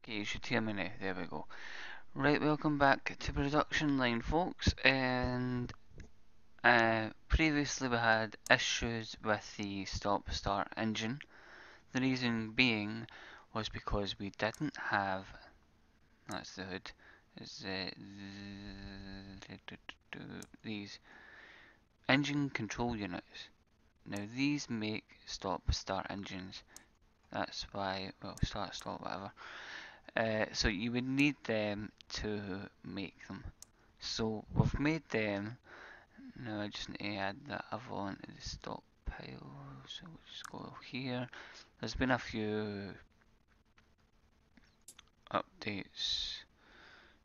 Okay, you should hear me now. There we go. Right, welcome back to production line, folks. And previously we had issues with the stop-start engine. The reason being was because we didn't have. That's the hood. Is these engine control units. Now these make stop-start engines. That's why, well, start, stop, whatever. So you would need them to make them. So we've made them. Now I just need to add that other one to the stockpile. So we'll just go here. There's been a few updates,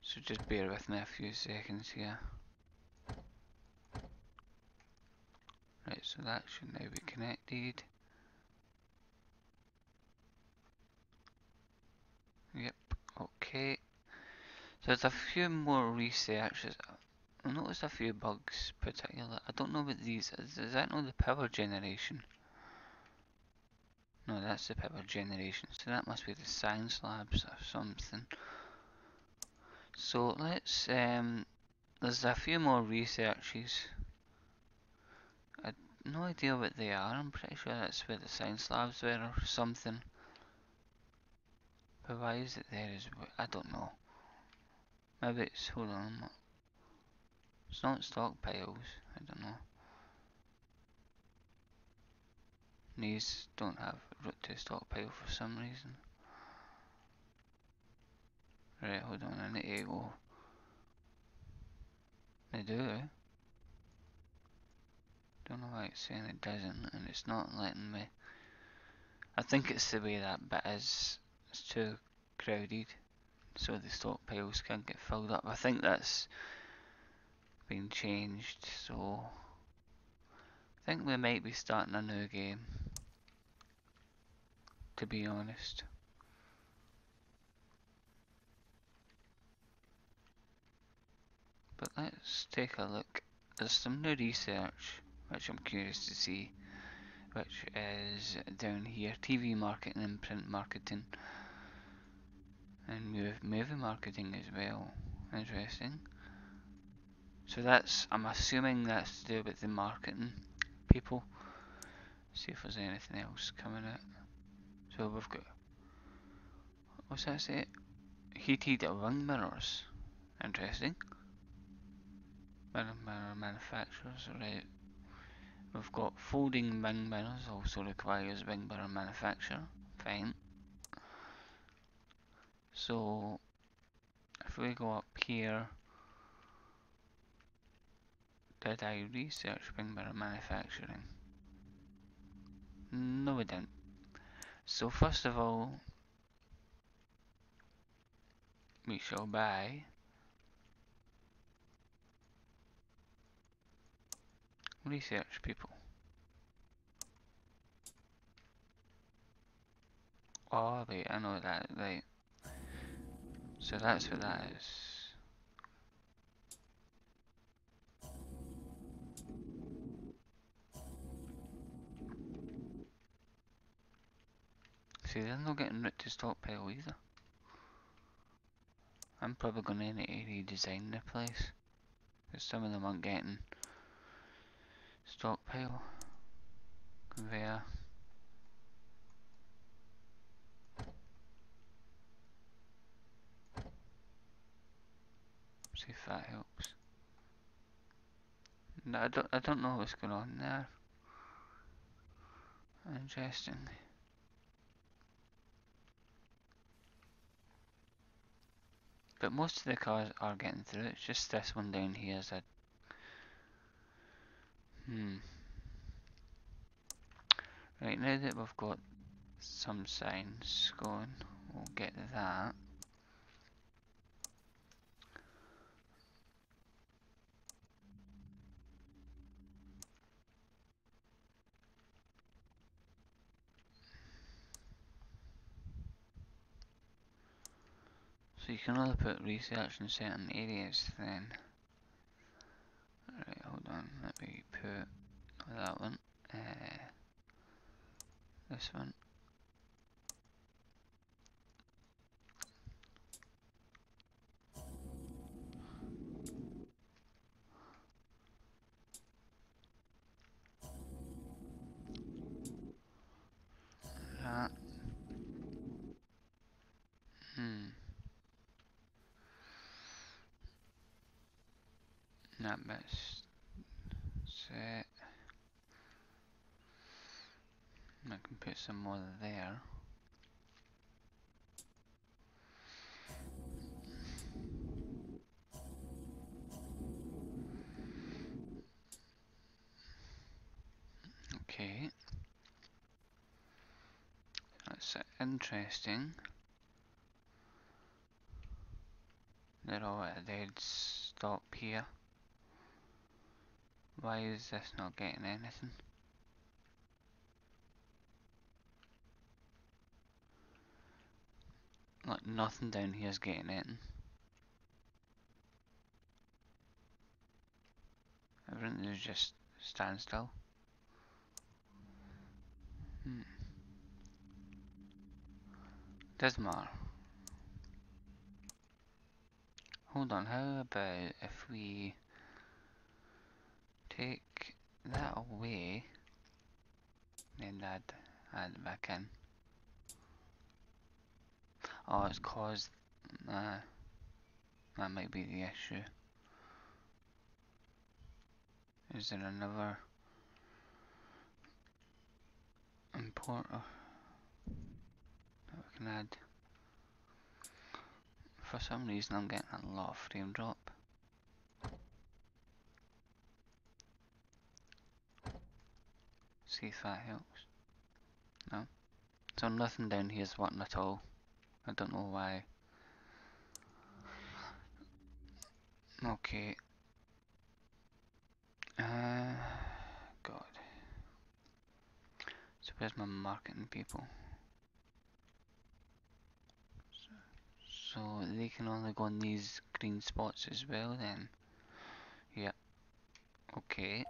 so just bear with me a few seconds here. Right, so that should now be connected. Yep, okay. So there's a few more researches. I noticed a few bugs, particularly. I don't know what these is that not the power generation? No, that's the power generation. So that must be the science labs or something. So let's there's a few more researches. I've no idea what they are. I'm pretty sure that's where the science labs were or something. But why is it there as well? I don't know. Maybe it's, hold on. It's not stockpiles. I don't know. These don't have route to stockpile for some reason. Right, hold on. I need to go. They do. Don't know why it's saying it doesn't, and it's not letting me. I think it's the way that bit is. It's too crowded, so the stockpiles can't get filled up. I think that's been changed, so I think we might be starting a new game, to be honest. But let's take a look. There's some new research, which I'm curious to see, which is down here. TV marketing and print marketing. And movie marketing as well. Interesting. So that's, I'm assuming that's to do with the marketing people. See if there's anything else coming out. So we've got, what's that say? Heated wing mirrors. Interesting. Mirror manufacturers, right. We've got folding wing mirrors, also requires wing mirror manufacture. Fine. So if we go up here, did I research wing mirror manufacturing? No, we didn't. So first of all, we shall buy research people. Oh wait, I know that, right. So that's what that is. See, they're not getting route to stockpile either. I'm probably going to need to redesign the place, because some of them aren't getting stockpile. Conveyor. See if that helps. No, I don't know what's going on there. Interesting. But most of the cars are getting through. It's just this one down here is a Right, now that we've got some signs going, we'll get that. So you can only put research in certain areas then. Right, hold on, let me put that one. This one. That bit's set. I can put some more there. Okay. That's interesting. They're all at a dead stop here. Why is this not getting anything? Like nothing down here is getting anything. Everything is just standstill. Doesn't matter. Hold on, how about if we take that away and add it back in? Oh, it's caused. That might be the issue. Is there another importer that we can add? For some reason I'm getting a lot of frame drop. See if that helps. No. So nothing down here is working at all. I don't know why. Okay. God. So where's my marketing people? So they can only go on these green spots as well then. Yep. Okay.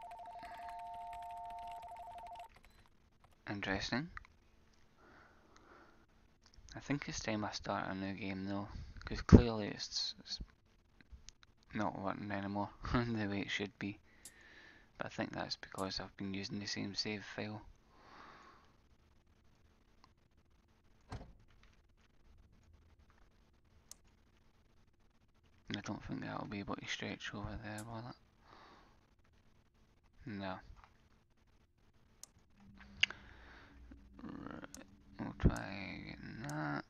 Interesting. I think it's time I start a new game though, because clearly it's not working anymore the way it should be. But I think that's because I've been using the same save file. I don't think that'll be able to stretch over there, will it? No. Right, we'll try getting that.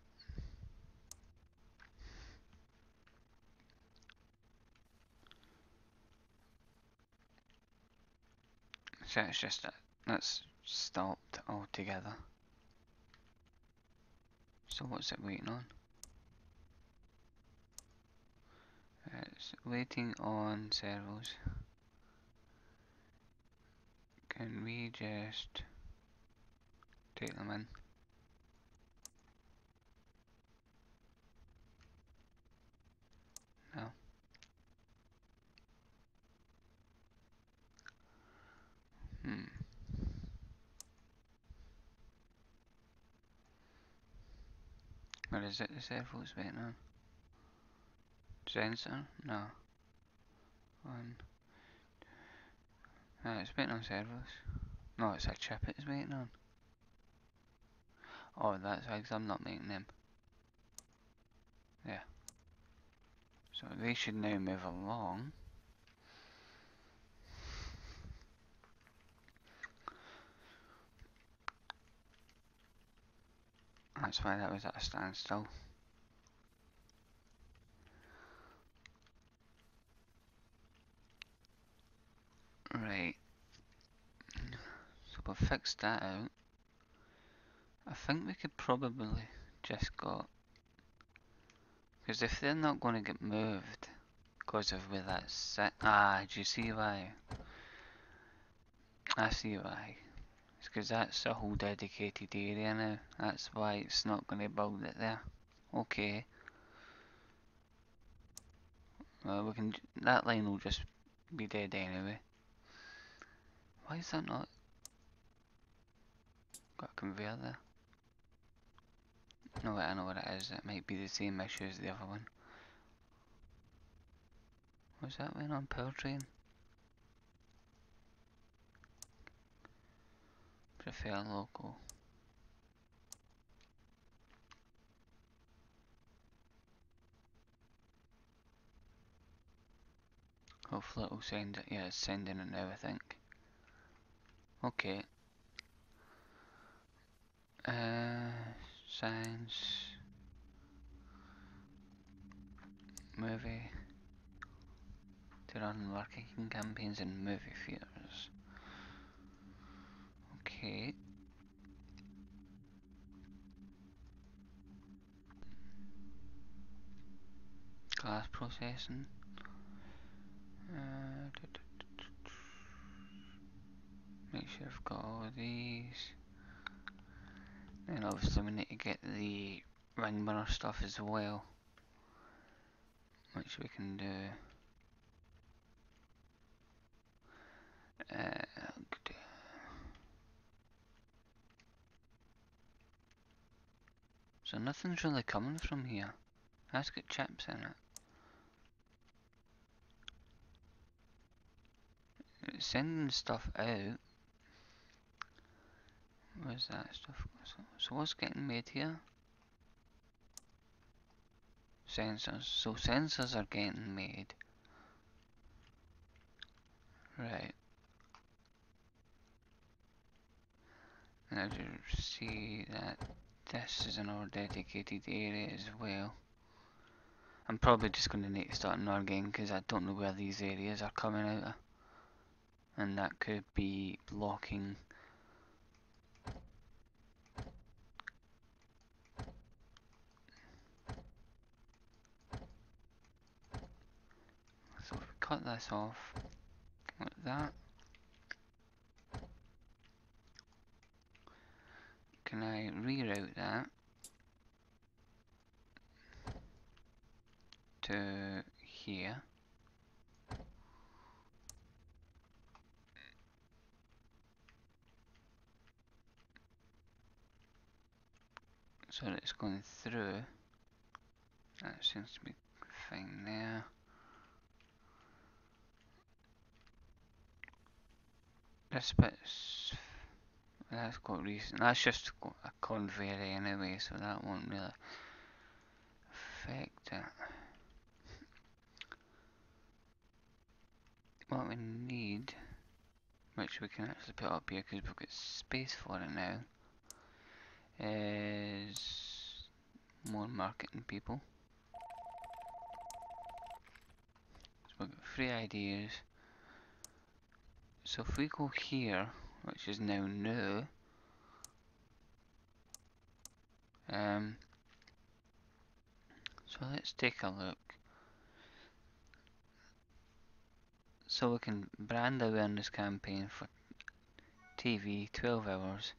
So it's just that that's stopped altogether. So what's it waiting on? It's waiting on servos. Can we just take them in? No. What is it the servos waiting on? Sensor? No. One. No, it's waiting on servos. No, it's a chip it's waiting on. Oh, that's because I'm not making them. Yeah. So they should now move along. That's why that was at a standstill. Right. So we've fixed that out. I think we could probably just go... Because if they're not going to get moved because of where that's set... Ah, do you see why? I see why. It's because that's a whole dedicated area now. That's why it's not going to build it there. Okay. Well, we can... That line will just be dead anyway. Why is that not... got a conveyor there? No, wait, I know what it is. It might be the same issue as the other one. Was that one on Power Train? Prefer local. Hopefully it'll send it. Yeah, it's sending it now, I think. Okay. Science. Movie. To run marketing campaigns in movie theatres. Okay. Class processing. Make sure I've got all of these. And obviously we need to get the ring burner stuff as well, which we can do. So nothing's really coming from here. That's got chips in it. It's sending stuff out. Where's that stuff? So what's getting made here? Sensors. So sensors are getting made. Right. Now you see that this is another dedicated area as well. I'm probably just going to need to start another game because I don't know where these areas are coming out of. And that could be blocking. So if we cut this off like that, can I reroute that to here? So that it's going through. That seems to be fine there. This bit's that's got recent. That's just got a conveyor anyway, so that won't really affect it. What we need, which we can actually put up here because we've got space for it now, is more marketing people. So we've got 3 ideas. So if we go here, which is now new, so let's take a look. So we can brand awareness campaign for TV, 12 hours,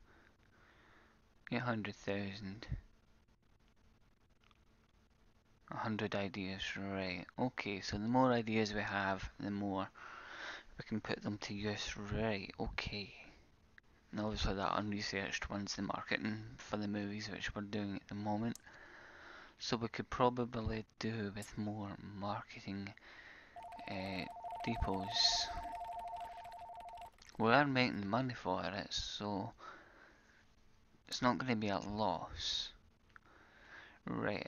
800,000, 100 ideas, right. Okay, so the more ideas we have, the more we can put them to use, right, okay. And obviously that unresearched one's the marketing for the movies which we're doing at the moment. So we could probably do with more marketing depots. We are making money for it, so it's not going to be a loss. Right,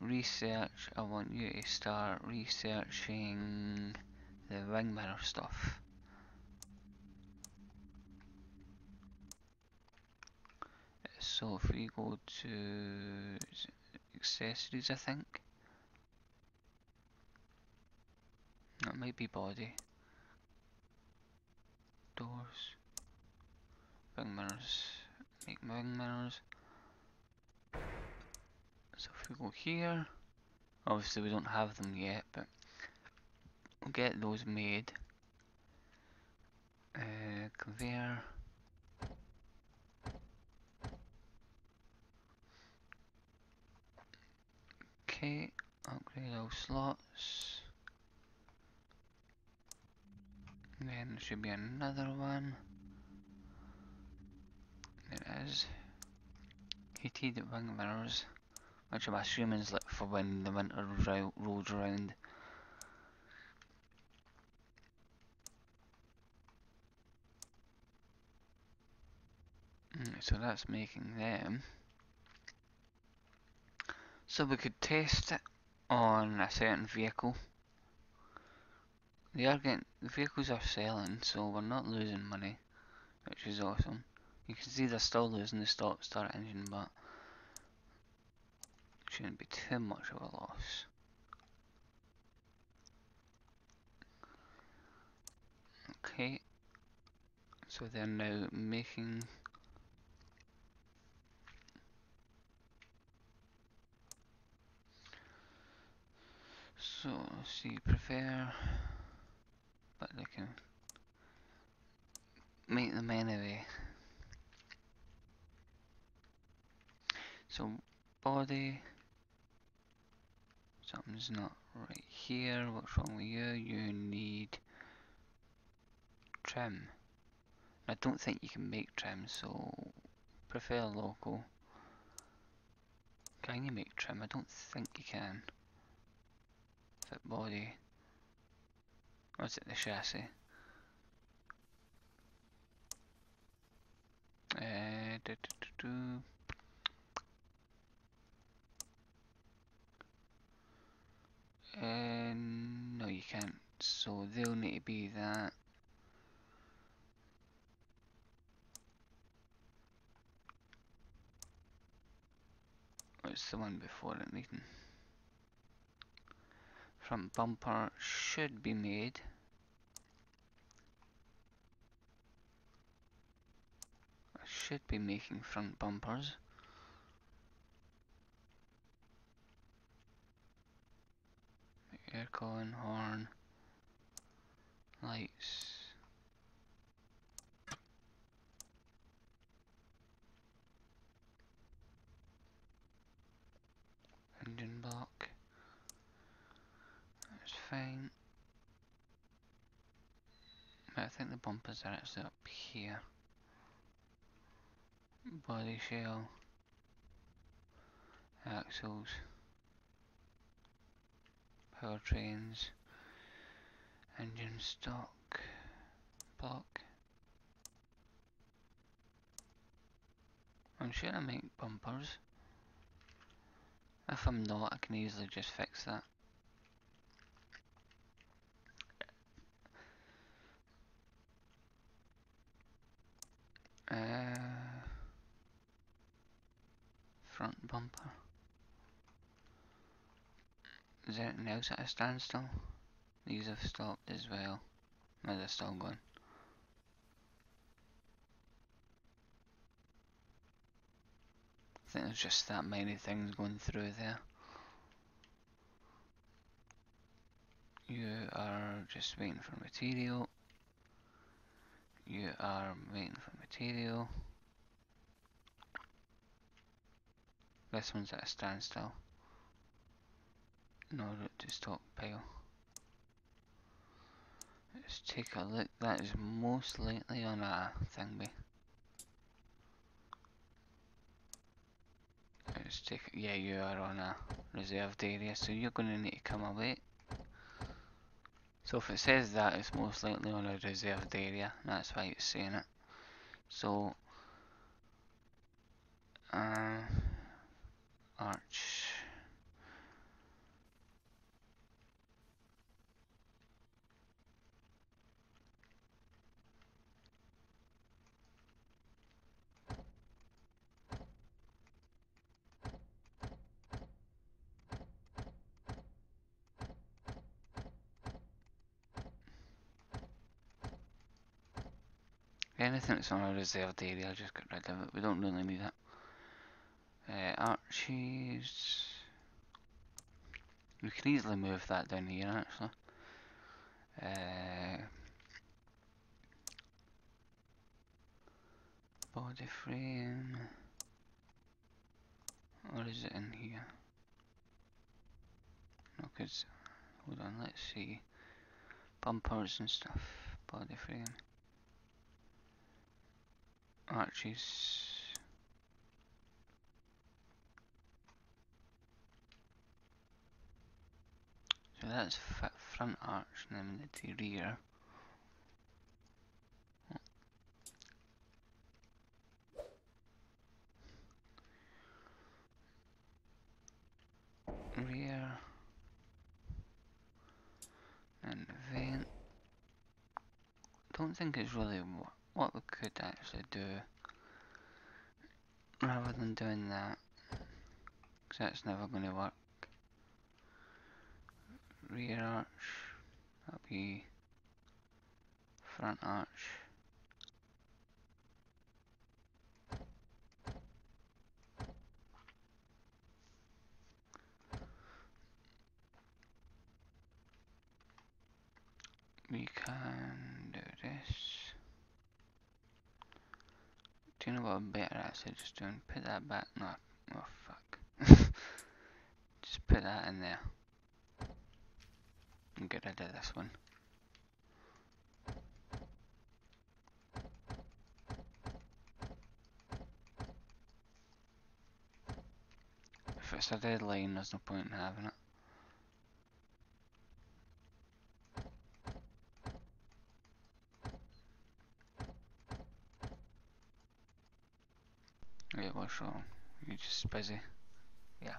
research, I want you to start researching the ring mirror stuff. So if we go to accessories, I think. That might be body. Doors. Ring mirrors. Make ring mirrors. So if we go here, obviously we don't have them yet, but we'll get those made. Conveyor. Okay, upgrade all slots. And then there should be another one. There is. Heated wing mirrors, which I'm assuming is like for when the winter rolls around. So that's making them. So we could test it on a certain vehicle. the vehicles are selling, so we're not losing money, which is awesome. You can see they're still losing the start engine, but it shouldn't be too much of a loss. Okay, so they're now making. So, see, prefer, but they can make them anyway. So, body, something's not right here. What's wrong with you? You need trim. I don't think you can make trim, so prefer local. Can you make trim? I don't think you can. Fit body. Or is it the chassis? Do, do, do, do. No, you can't. So they'll need to be that. What's the one before it needing? Front bumper should be made. I should be making front bumpers. Aircon, horn, lights. Engine block. That's fine. I think the bumpers are actually up here. Body shell. Axles. Powertrains. Engine stock. Block. I'm sure I make bumpers. If I'm not, I can easily just fix that. Front bumper. Is there anything else at a standstill? These have stopped as well. No, they're still going. I think there's just that many things going through there. You are just waiting for material. You are waiting for material. This one's at a standstill. No route to stockpile. Let's take a look. That is most likely on a thingy. Let's take. Yeah, you are on a reserved area, so you're going to need to come away. So if it says that, it's most likely on a reserved area. That's why it's saying it. So, arch. Anything that's on a reserved area, I'll just get rid of it. We don't really need it. Arches. We can easily move that down here, actually. Body frame. Or is it in here? No, cause hold on, let's see. Bumpers and stuff. Body frame. Arches. So that's front arch, and then the rear. Rear. And vent. don't think it's really what we could actually do rather than doing that, because that's never going to work. Rear arch, that'll be front arch. We can do this. Do you know what I'm better actually just doing? Put that back. No, oh fuck. Just put that in there. And get rid of this one. If it's a dead line, there's no point in having it. Wait, what's wrong? You're just busy. Yeah.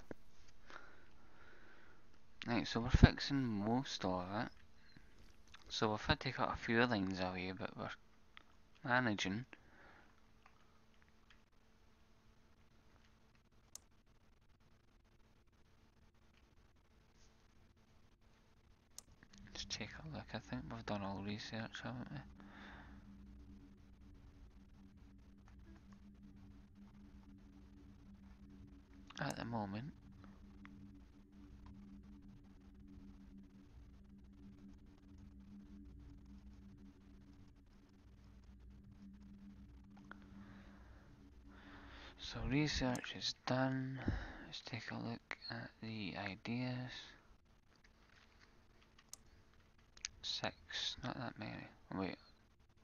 Right, so we're fixing most of it. So we've had to cut a few lines away, but we're managing. Let's take a look. I think we've done all research, haven't we? At the moment. So research is done. Let's take a look at the ideas. 6, not that many. Wait,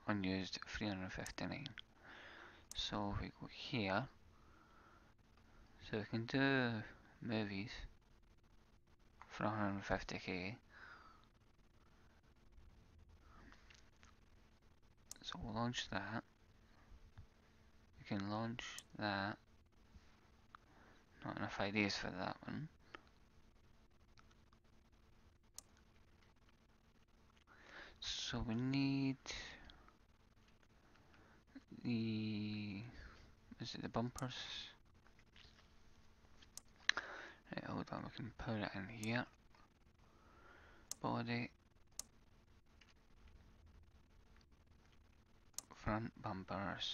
unused 359. So if we go here, so we can do movies for 150k. So we'll launch that. We can launch that. Not enough ideas for that one. So we need the, is it the bumpers? Right, hold on, we can put it in here. Body. Front bumpers.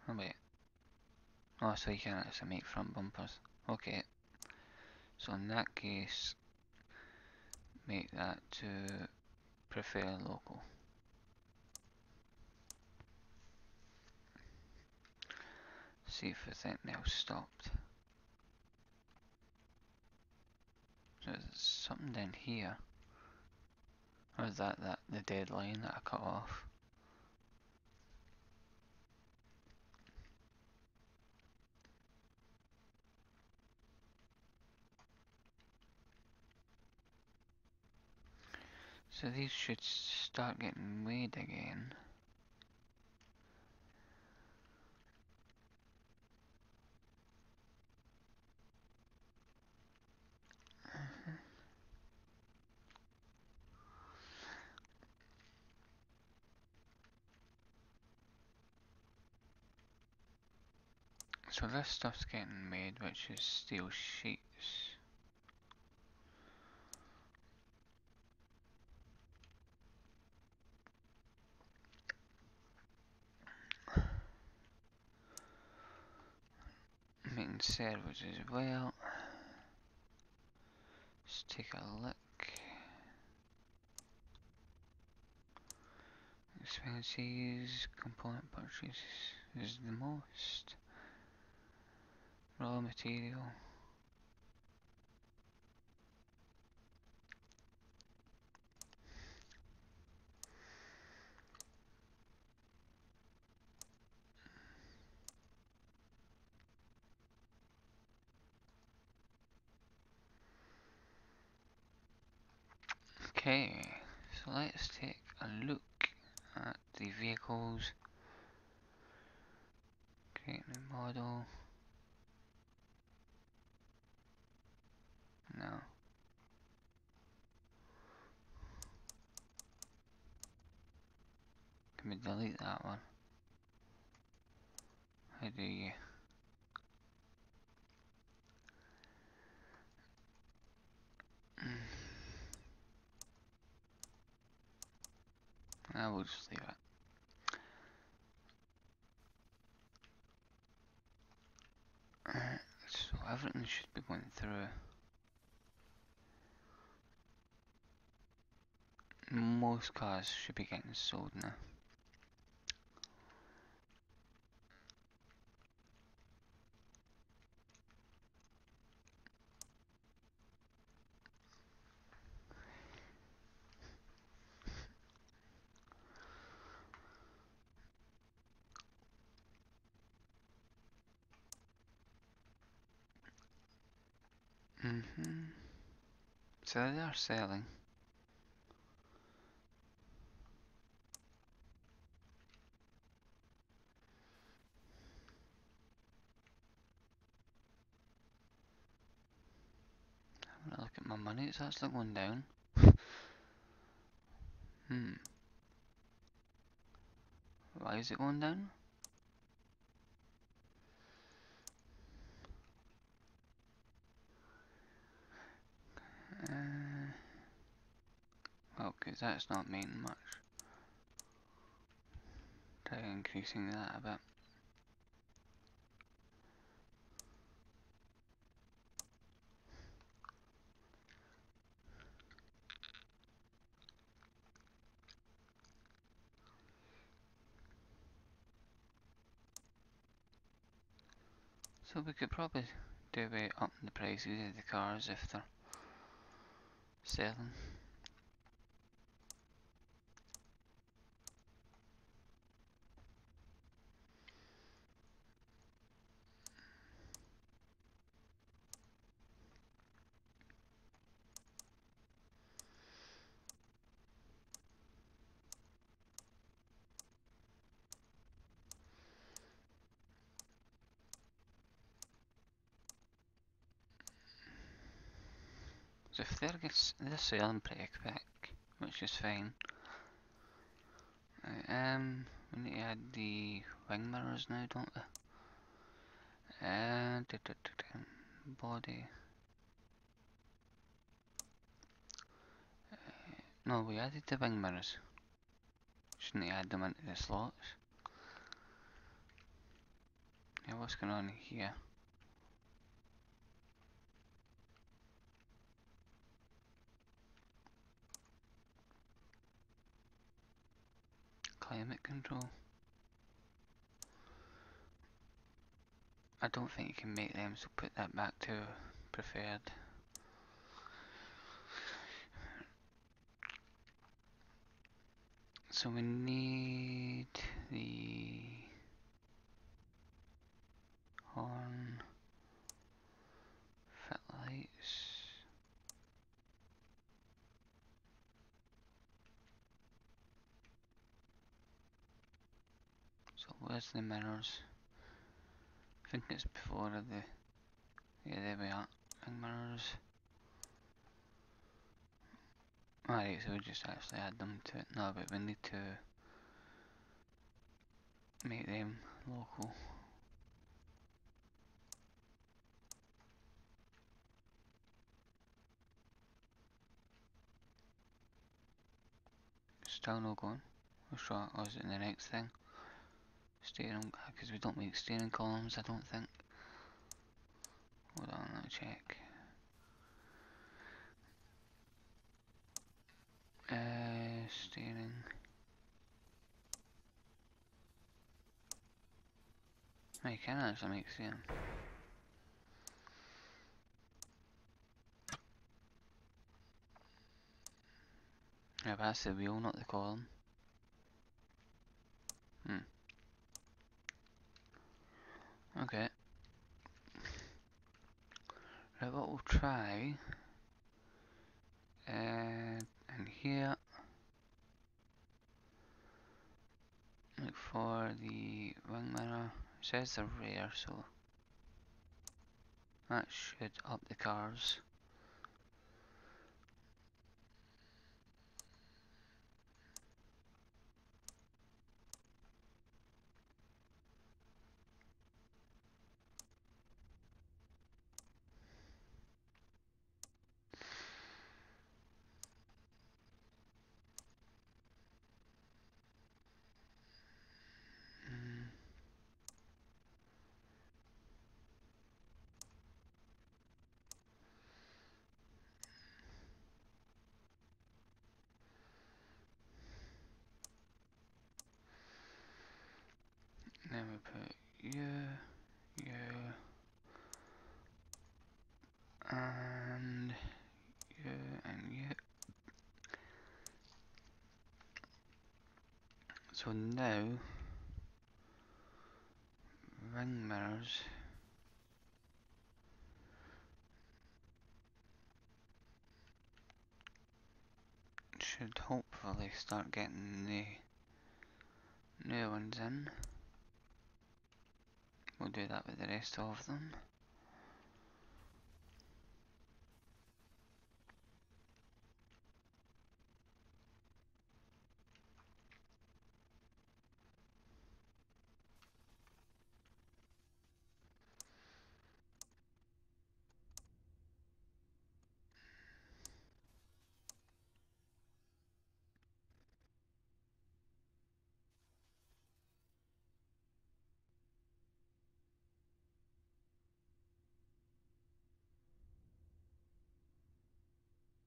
Oh wait. Oh, so you can actually make front bumpers. Okay. So in that case, make that to prefer local. See if there's anything else stopped. So there's something down here. Or is that the deadline that I cut off? So these should start getting made again. So this stuff's getting made, which is steel sheets. Making servers as well. Let's take a look. Expenses, component purchases is the most. Raw material. Okay, so let's take a look at the vehicles. Create new model. No. Let me delete that one. How do you? I will just leave it. So everything should be going through. Most cars should be getting sold now. So they are selling. Having a look at my money, it's actually going down. Why is it going down? Well, because that's not making much. Try increasing that a bit. So we could probably do by upping the prices of the cars if they're selling. So if they're selling pretty quick, which is fine. We need to add the wing mirrors now, don't we? Body. No, we added the wing mirrors. Shouldn't add them into the slots. Yeah, what's going on here? Climate control. I don't think you can make them, so put that back to preferred. So we need the horn, fit lights. So where's the mirrors? I think it's before the, yeah, there we are, wing mirrors. Alright, so we just actually add them to it now, but we need to make them local. Still no going. What's wrong? Or is it in the next thing? Steering, because we don't make steering columns, I don't think. Hold on, let me check. Steering. Oh, you can actually make steering. Yeah, but that's the wheel, not the column. Okay. Right, what we'll try, in here, look for the wing mirror. It says they're rare, so that should up the cars. So now, ring mirrors should hopefully start getting the new ones in. We'll do that with the rest of them.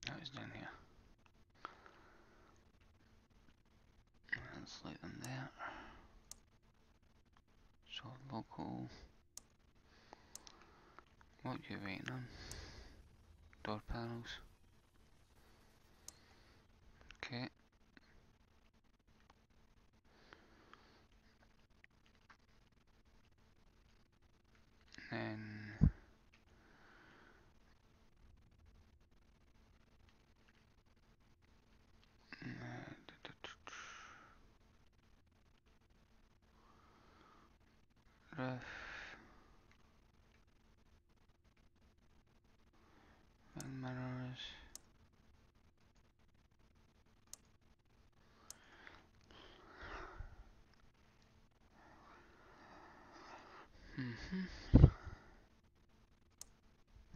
That was down here. Let's leave them there. So local. What are you waiting on? Door panels. Okay. Then roof, ring mirrors.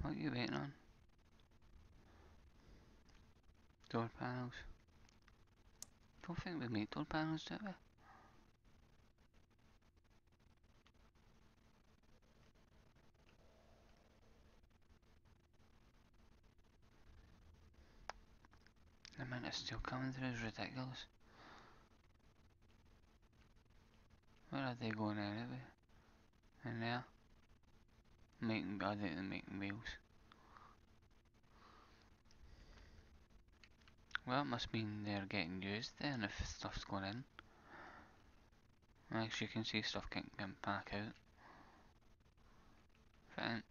What are you waiting on? Door panels. Don't think we make door panels, do we? The amount of steel coming through is ridiculous. Where are they going anyway? In there? Making, I think they're making wheels. Well, it must mean they're getting used then if stuff's going in. Actually, you can see stuff getting back out. Fine.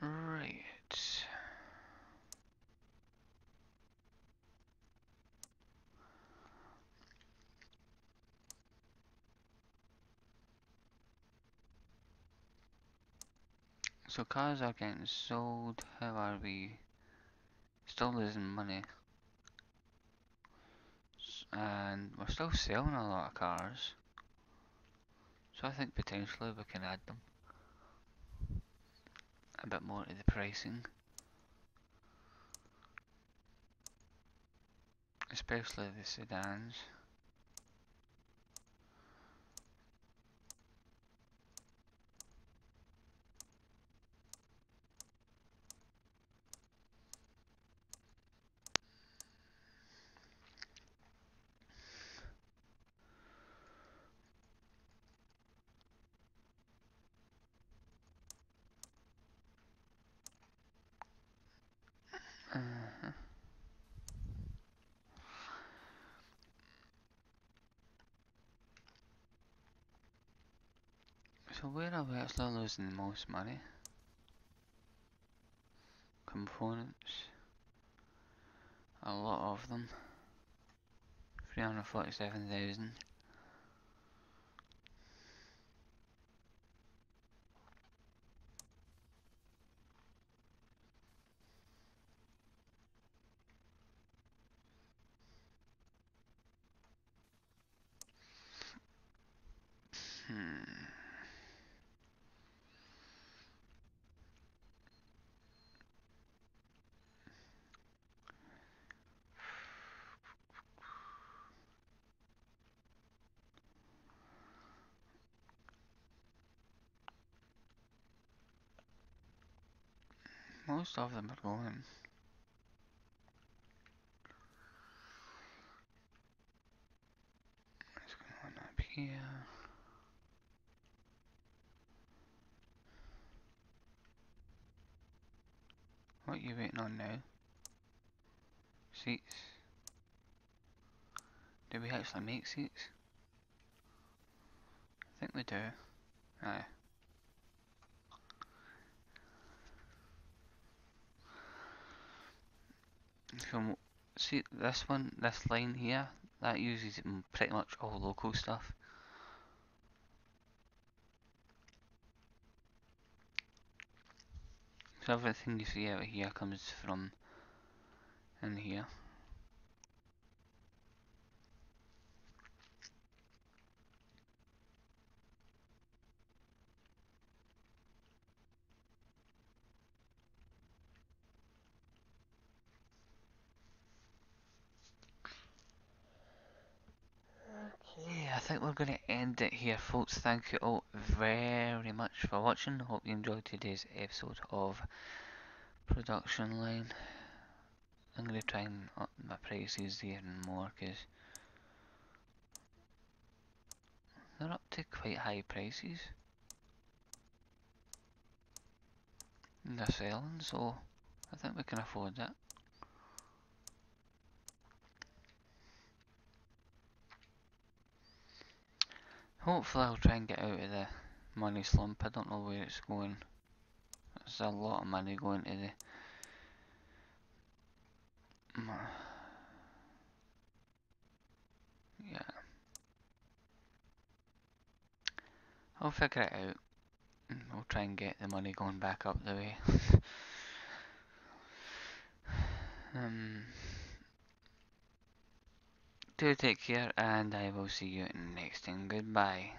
Right. So cars are getting sold. How are we? Still losing money. And we're still selling a lot of cars. So I think potentially we can add them a bit more to the pricing. Especially the sedans. So where are we actually losing the most money? Components. A lot of them. 347,000. Most of them are going. Let's go on up here. What are you waiting on now? Seats. Do we actually make seats? I think we do. Aye. So, see this one, this line here, that uses pretty much all local stuff. So everything you see out here comes from in here. Okay, I think we're going to end it here, folks. Thank you all very much for watching. Hope you enjoyed today's episode of Production Line. I'm going to try and up my prices even more because they're up to quite high prices. And they're selling, so I think we can afford that. Hopefully I'll try and get out of the money slump. I don't know where it's going. There's a lot of money going to the... Yeah. I'll figure it out. We'll try and get the money going back up the way. Do take care, and I will see you next time. Goodbye.